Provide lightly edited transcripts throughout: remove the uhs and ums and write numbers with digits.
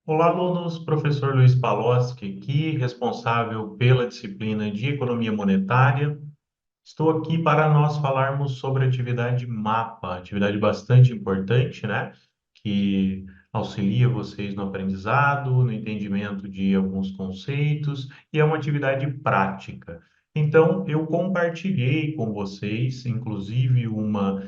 Olá, alunos. Professor Luiz Paloski aqui, responsável pela disciplina de Economia Monetária. Estou aqui para nós falarmos sobre a atividade MAPA, atividade bastante importante, né? Que auxilia vocês no aprendizado, no entendimento de alguns conceitos e é uma atividade prática. Então, eu compartilhei com vocês, inclusive, uma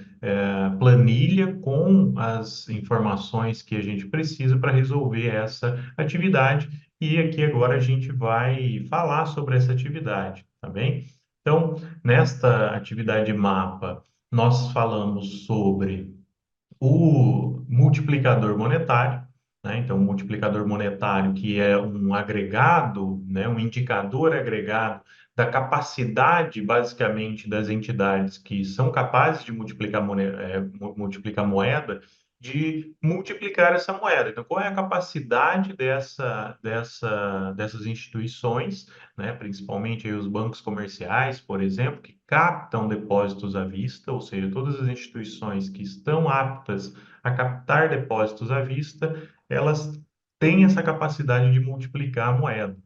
planilha com as informações que a gente precisa para resolver essa atividade. E aqui agora a gente vai falar sobre essa atividade, tá bem? Então, nesta atividade mapa, nós falamos sobre o multiplicador monetário, né? Então, o multiplicador monetário, que é um agregado, né? Um indicador agregado da capacidade, basicamente, das entidades que são capazes de multiplicar moeda, de multiplicar essa moeda. Então, qual é a capacidade dessas instituições, né? Principalmente aí os bancos comerciais, por exemplo, que captam depósitos à vista, ou seja, todas as instituições que estão aptas a captar depósitos à vista, elas têm essa capacidade de multiplicar a moeda.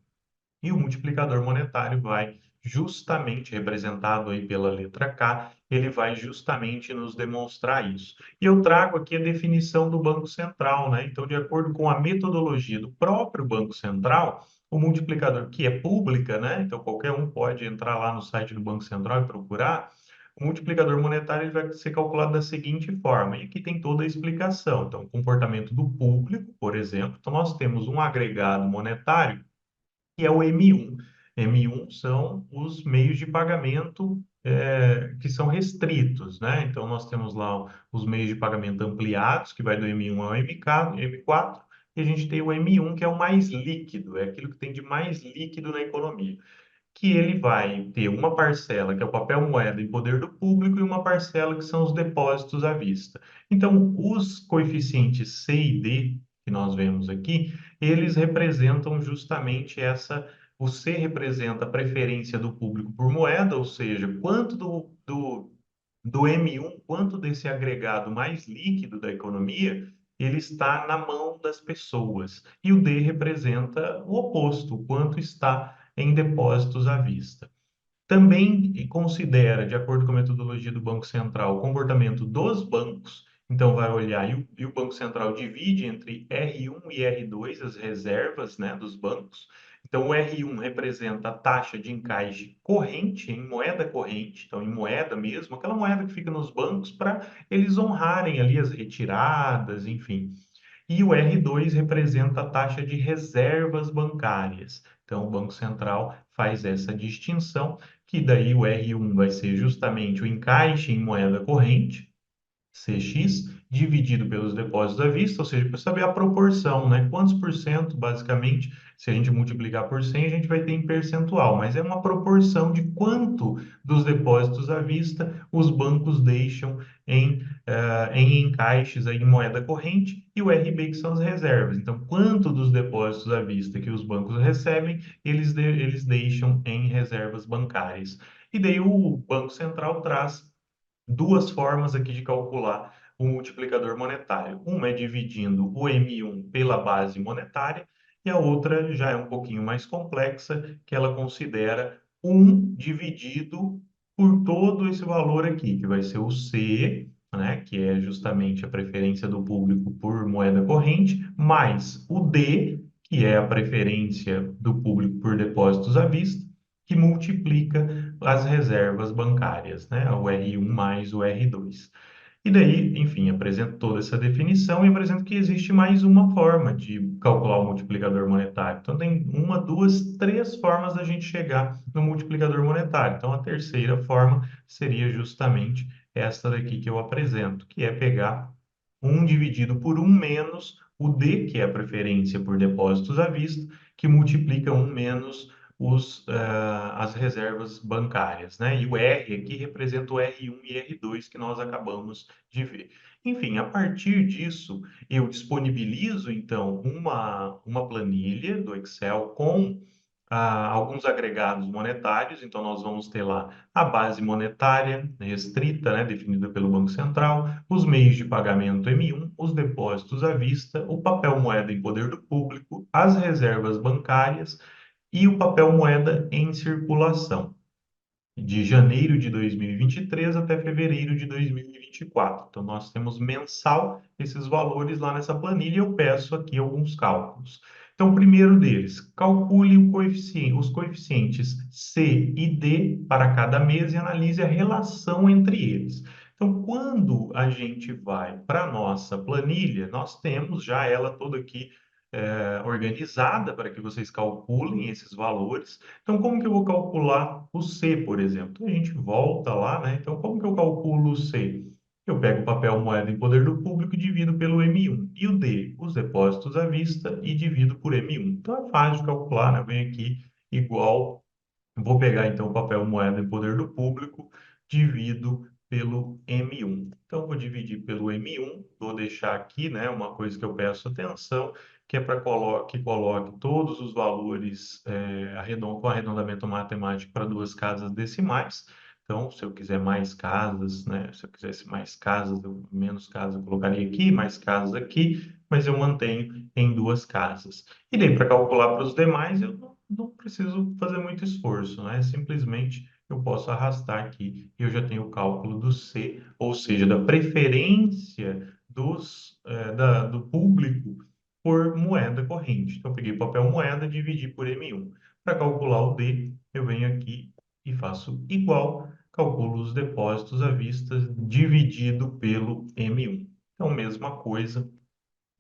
E o multiplicador monetário vai justamente representado aí pela letra K, ele vai justamente nos demonstrar isso. E eu trago aqui a definição do Banco Central, né? Então, de acordo com a metodologia do próprio Banco Central, o multiplicador, que é pública, né? Então, qualquer um pode entrar lá no site do Banco Central e procurar. O multiplicador monetário ele vai ser calculado da seguinte forma, e aqui tem toda a explicação. Então, o comportamento do público, por exemplo, então nós temos um agregado monetário que é o M1. M1 são os meios de pagamento que são restritos, né? Então, nós temos lá os meios de pagamento ampliados, que vai do M1 ao M4, e a gente tem o M1, que é o mais líquido, é aquilo que tem de mais líquido na economia, que ele vai ter uma parcela, que é o papel moeda em poder do público, e uma parcela que são os depósitos à vista. Então, os coeficientes C e D, que nós vemos aqui, eles representam justamente essa. O C representa a preferência do público por moeda, ou seja, quanto do M1, quanto desse agregado mais líquido da economia, ele está na mão das pessoas. E o D representa o oposto, o quanto está em depósitos à vista. Também considera, de acordo com a metodologia do Banco Central, o comportamento dos bancos. Então, vai olhar, e o Banco Central divide entre R1 e R2 as reservas, né, dos bancos. Então, o R1 representa a taxa de encaixe corrente, em moeda corrente, então em moeda mesmo, aquela moeda que fica nos bancos para eles honrarem ali as retiradas, enfim. E o R2 representa a taxa de reservas bancárias. Então, o Banco Central faz essa distinção, que daí o R1 vai ser justamente o encaixe em moeda corrente, CX, dividido pelos depósitos à vista, ou seja, para saber a proporção, né? Quantos por cento, basicamente, se a gente multiplicar por 100, a gente vai ter em percentual, mas é uma proporção de quanto dos depósitos à vista os bancos deixam em encaixes aí em moeda corrente e o RB, que são as reservas. Então, quanto dos depósitos à vista que os bancos recebem, eles deixam em reservas bancárias. E daí o Banco Central traz duas formas aqui de calcular o multiplicador monetário. Uma é dividindo o M1 pela base monetária e a outra já é um pouquinho mais complexa, que ela considera 1 dividido por todo esse valor aqui, que vai ser o C, né, que é justamente a preferência do público por moeda corrente, mais o D, que é a preferência do público por depósitos à vista, que multiplica as reservas bancárias, né? O R1 mais o R2. E daí, enfim, apresento toda essa definição e apresento que existe mais uma forma de calcular o multiplicador monetário. Então, tem uma, duas, três formas da gente chegar no multiplicador monetário. Então, a terceira forma seria justamente esta daqui que eu apresento, que é pegar um dividido por um menos o D, que é a preferência por depósitos à vista, que multiplica um menos as reservas bancárias, né? E o R aqui representa o R1 e R2 que nós acabamos de ver. Enfim, a partir disso, eu disponibilizo, então, uma planilha do Excel com alguns agregados monetários, então nós vamos ter lá a base monetária restrita, né, definida pelo Banco Central, os meios de pagamento M1, os depósitos à vista, o papel moeda em poder do público, as reservas bancárias e o papel moeda em circulação de janeiro de 2023 até fevereiro de 2024. Então, nós temos mensal esses valores lá nessa planilha e eu peço aqui alguns cálculos. Então, o primeiro deles, calcule os coeficientes C e D para cada mês e analise a relação entre eles. Então, quando a gente vai para a nossa planilha, nós temos já ela toda aqui organizada para que vocês calculem esses valores. Então, como que eu vou calcular o C, por exemplo? Então, a gente volta lá, né? Então, como que eu calculo o C? Eu pego o papel moeda em poder do público e divido pelo M1. E o D, os depósitos à vista, e divido por M1. Então, é fácil de calcular, né? Eu venho aqui igual. Vou pegar então o papel moeda em poder do público, divido pelo M1. Então, vou dividir pelo M1, vou deixar aqui, né, uma coisa que eu peço atenção, que é para que coloque todos os valores com arredondamento matemático para duas casas decimais. Então, se eu quiser mais casas, né, se eu quisesse mais casas, menos casas, eu colocaria aqui, mais casas aqui, mas eu mantenho em duas casas. E daí, para calcular para os demais, eu não preciso fazer muito esforço, né? Simplesmente eu posso arrastar aqui e eu já tenho o cálculo do C, ou seja, da preferência do público por moeda corrente. Então, eu peguei papel moeda, dividi por M1. Para calcular o D, eu venho aqui e faço igual, calculo os depósitos à vista dividido pelo M1. Então, mesma coisa,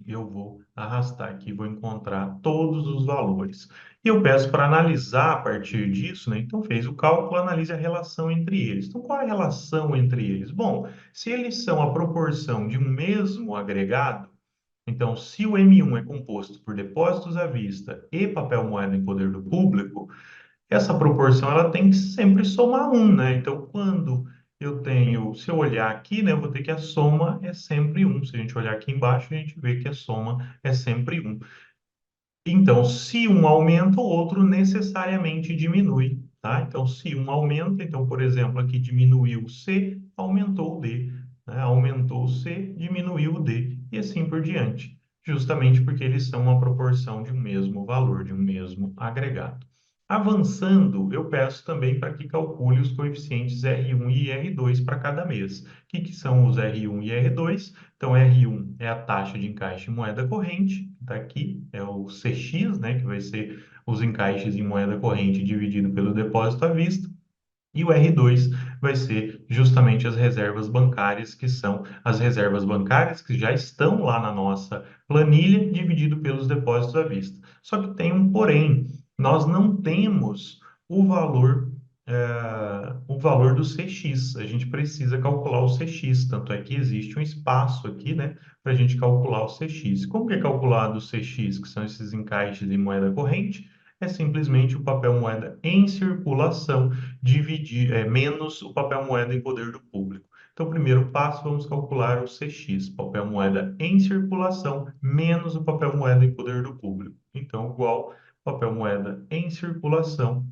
eu vou arrastar aqui, vou encontrar todos os valores. E eu peço para analisar a partir disso, né? Então, fez o cálculo, analise a relação entre eles. Então, qual é a relação entre eles? Bom, se eles são a proporção de um mesmo agregado, então, se o M1 é composto por depósitos à vista e papel moeda em poder do público, essa proporção ela tem que sempre somar um, né? Então, quando eu tenho, se eu olhar aqui, né, eu vou ter que a soma é sempre um. Se a gente olhar aqui embaixo, a gente vê que a soma é sempre um. Então, se um aumenta, o outro necessariamente diminui, tá? Então, se um aumenta, então, por exemplo, aqui diminuiu o C, aumentou o D, né? Aumentou o C, diminuiu o D, e assim por diante, justamente porque eles são uma proporção de um mesmo valor, de um mesmo agregado. Avançando, eu peço também para que calcule os coeficientes R1 e R2 para cada mês. O que são os R1 e R2? Então, R1 é a taxa de encaixe em moeda corrente, está aqui, é o CX, né, que vai ser os encaixes em moeda corrente dividido pelo depósito à vista. E o R2 vai ser justamente as reservas bancárias, que são as reservas bancárias que já estão lá na nossa planilha, dividido pelos depósitos à vista. Só que tem um porém, nós não temos o valor do CX. A gente precisa calcular o CX, tanto é que existe um espaço aqui, né, para a gente calcular o CX. Como que é calculado o CX, que são esses encaixes em moeda corrente? É simplesmente o papel moeda em circulação menos o papel moeda em poder do público. Então, primeiro passo, vamos calcular o CX, papel moeda em circulação, menos o papel moeda em poder do público. Então, igual papel moeda em circulação,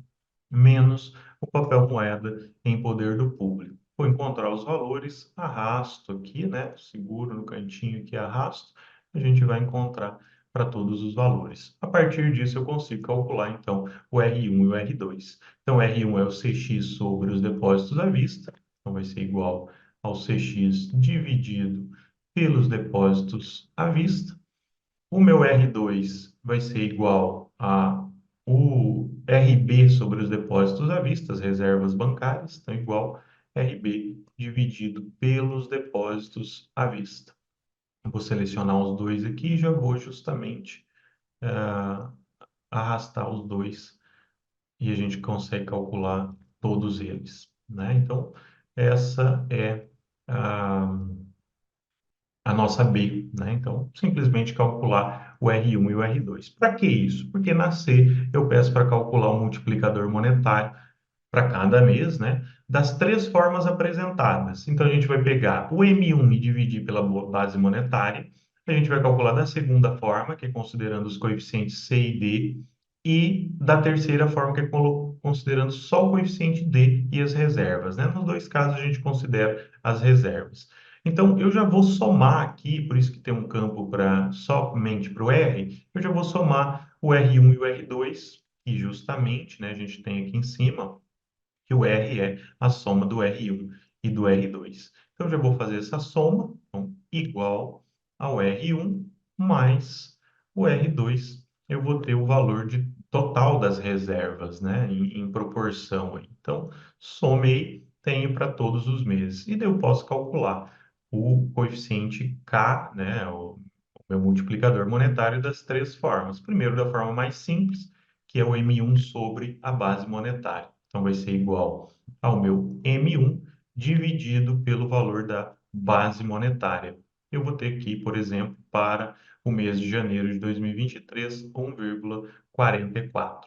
menos o papel moeda em poder do público. Vou encontrar os valores, arrasto aqui, né? Seguro no cantinho aqui, arrasto, a gente vai encontrar para todos os valores. A partir disso, eu consigo calcular, então, o R1 e o R2. Então, R1 é o CX sobre os depósitos à vista, então vai ser igual ao CX dividido pelos depósitos à vista. O meu R2 vai ser igual a o RB sobre os depósitos à vista, as reservas bancárias, então igual RB dividido pelos depósitos à vista. Eu vou selecionar os dois aqui e já vou justamente ah, arrastar os dois e a gente consegue calcular todos eles, né? Então, essa é a nossa B, né? Então, simplesmente calcular o R1 e o R2. Para que isso? Porque na C eu peço para calcular o multiplicador monetário para cada mês, né? Das três formas apresentadas. Então, a gente vai pegar o M1 e dividir pela base monetária. A gente vai calcular da segunda forma, que é considerando os coeficientes C e D, e da terceira forma, que é considerando só o coeficiente D e as reservas, né? Nos dois casos, a gente considera as reservas. Então, eu já vou somar aqui, por isso que tem um campo somente para o R, eu já vou somar o R1 e o R2, e justamente, né, a gente tem aqui em cima que o R é a soma do R1 e do R2. Então, eu já vou fazer essa soma, então, igual ao R1 mais o R2. Eu vou ter o valor total das reservas, né, em proporção aí. Então, somei, tenho para todos os meses. E daí eu posso calcular o coeficiente K, né, o meu multiplicador monetário das três formas. Primeiro, da forma mais simples, que é o M1 sobre a base monetária. Então, vai ser igual ao meu M1 dividido pelo valor da base monetária. Eu vou ter aqui, por exemplo, para o mês de janeiro de 2023, 1,44.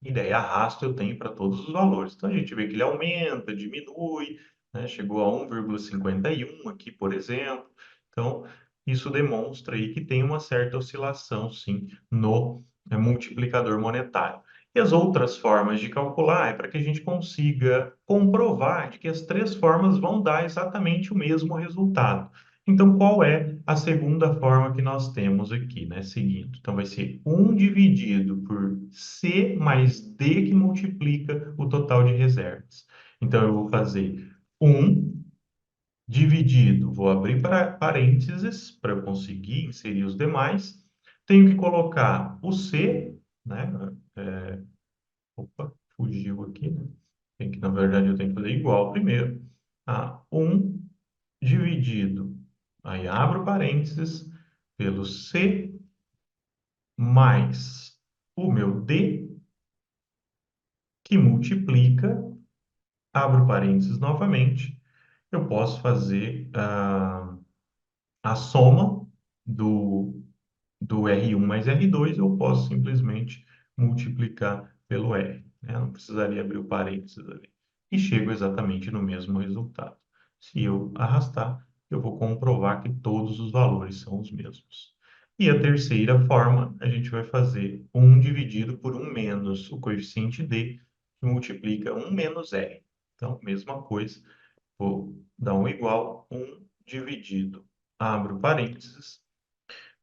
E daí arrasto eu tenho para todos os valores. Então a gente vê que ele aumenta, diminui, né? Chegou a 1,51 aqui, por exemplo. Então isso demonstra aí que tem uma certa oscilação, sim, no multiplicador monetário. E as outras formas de calcular é para que a gente consiga comprovar de que as três formas vão dar exatamente o mesmo resultado. Então, qual é a segunda forma que nós temos aqui, né? Seguindo. Então, vai ser 1 dividido por C mais D que multiplica o total de reservas. Então, eu vou fazer 1 dividido, vou abrir para parênteses para eu conseguir inserir os demais. Tenho que colocar o C, né? Opa, fugiu aqui, né? Tem que, na verdade, eu tenho que fazer igual primeiro. A 1 dividido, aí abro parênteses, pelo C mais o meu D, que multiplica, abro parênteses novamente, eu posso fazer a soma do, do R1 mais R2, eu posso simplesmente multiplicar pelo R, né? Eu não precisaria abrir o parênteses ali. E chego exatamente no mesmo resultado. Se eu arrastar, eu vou comprovar que todos os valores são os mesmos. E a terceira forma, a gente vai fazer 1 dividido por 1 menos o coeficiente D, que multiplica 1 menos R. Então, mesma coisa, vou dar um igual, 1 dividido, abro parênteses,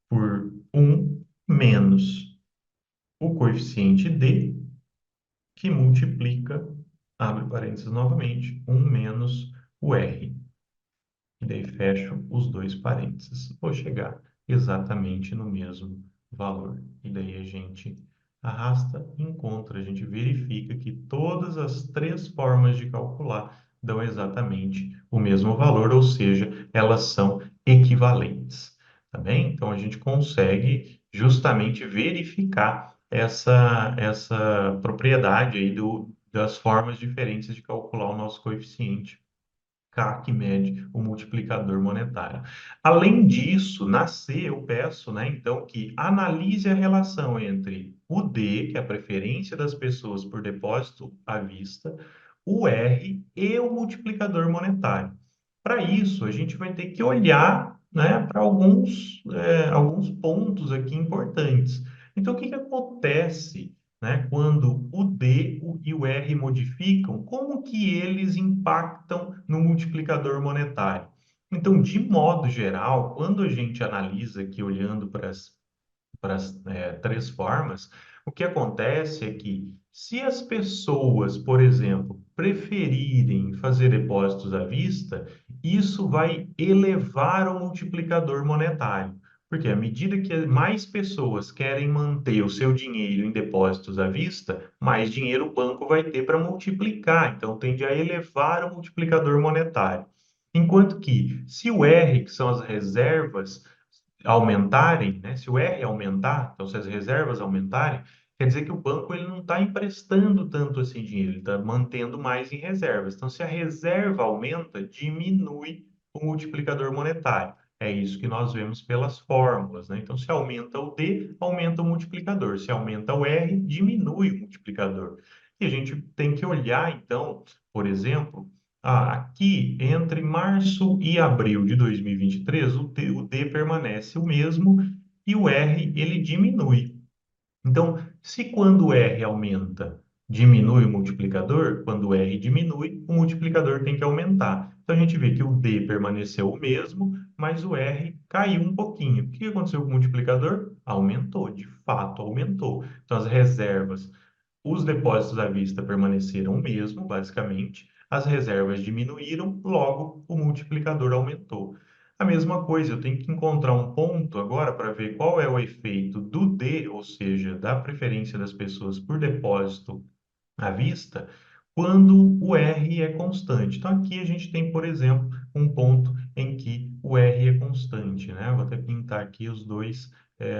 por 1 menos o coeficiente D, que multiplica, abre parênteses novamente, 1 menos o R. E daí fecho os dois parênteses. Vou chegar exatamente no mesmo valor. E daí a gente arrasta, encontra, a gente verifica que todas as três formas de calcular dão exatamente o mesmo valor, ou seja, elas são equivalentes. Tá bem? Então a gente consegue justamente verificar essa propriedade aí das formas diferentes de calcular o nosso coeficiente K, que mede o multiplicador monetário. Além disso, na C, eu peço, né, então, que analise a relação entre o D, que é a preferência das pessoas por depósito à vista, o R e o multiplicador monetário. Para isso, a gente vai ter que olhar, né, para alguns pontos aqui importantes. Então, o que que acontece, né, quando o D e o R modificam? Como que eles impactam no multiplicador monetário? Então, de modo geral, quando a gente analisa aqui olhando para as três formas, o que acontece é que, se as pessoas, por exemplo, preferirem fazer depósitos à vista, isso vai elevar o multiplicador monetário. Porque à medida que mais pessoas querem manter o seu dinheiro em depósitos à vista, mais dinheiro o banco vai ter para multiplicar. Então, tende a elevar o multiplicador monetário. Enquanto que, se o R, que são as reservas, aumentarem, né? Se o R aumentar, então se as reservas aumentarem, quer dizer que o banco ele não está emprestando tanto assim dinheiro, ele está mantendo mais em reservas. Então, se a reserva aumenta, diminui o multiplicador monetário. É isso que nós vemos pelas fórmulas, né? Então, se aumenta o D, aumenta o multiplicador. Se aumenta o R, diminui o multiplicador. E a gente tem que olhar, então, por exemplo, aqui, entre março e abril de 2023, o D permanece o mesmo e o R ele diminui. Então, Se quando o R aumenta, diminui o multiplicador, quando o R diminui, o multiplicador tem que aumentar. Então a gente vê que o D permaneceu o mesmo, mas o R caiu um pouquinho. O que aconteceu com o multiplicador? Aumentou, de fato aumentou. Então as reservas, os depósitos à vista permaneceram o mesmo, basicamente. As reservas diminuíram, logo o multiplicador aumentou. A mesma coisa, eu tenho que encontrar um ponto agora para ver qual é o efeito do D, ou seja, da preferência das pessoas por depósito à vista, quando o R é constante. Então, aqui a gente tem, por exemplo, um ponto em que o R é constante, né? Vou até pintar aqui os dois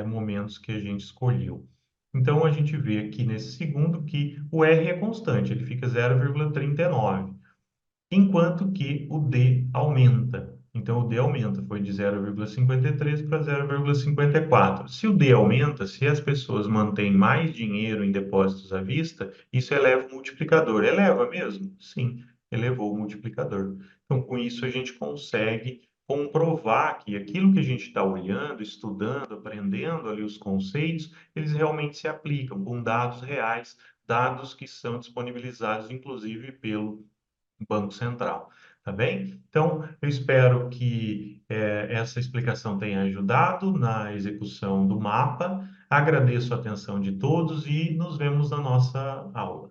momentos que a gente escolheu. Então, a gente vê aqui nesse segundo que o R é constante, ele fica 0,39 enquanto que o D aumenta. Então, o D aumenta, foi de 0,53 para 0,54. Se o D aumenta, se as pessoas mantêm mais dinheiro em depósitos à vista, isso eleva o multiplicador. Eleva mesmo? Sim, elevou o multiplicador. Então, com isso, a gente consegue comprovar que aquilo que a gente está olhando, estudando, aprendendo ali os conceitos, eles realmente se aplicam com dados reais, dados que são disponibilizados, inclusive, pelo Banco Central, tá bem? Então, eu espero que essa explicação tenha ajudado na execução do mapa. Agradeço a atenção de todos e nos vemos na nossa aula.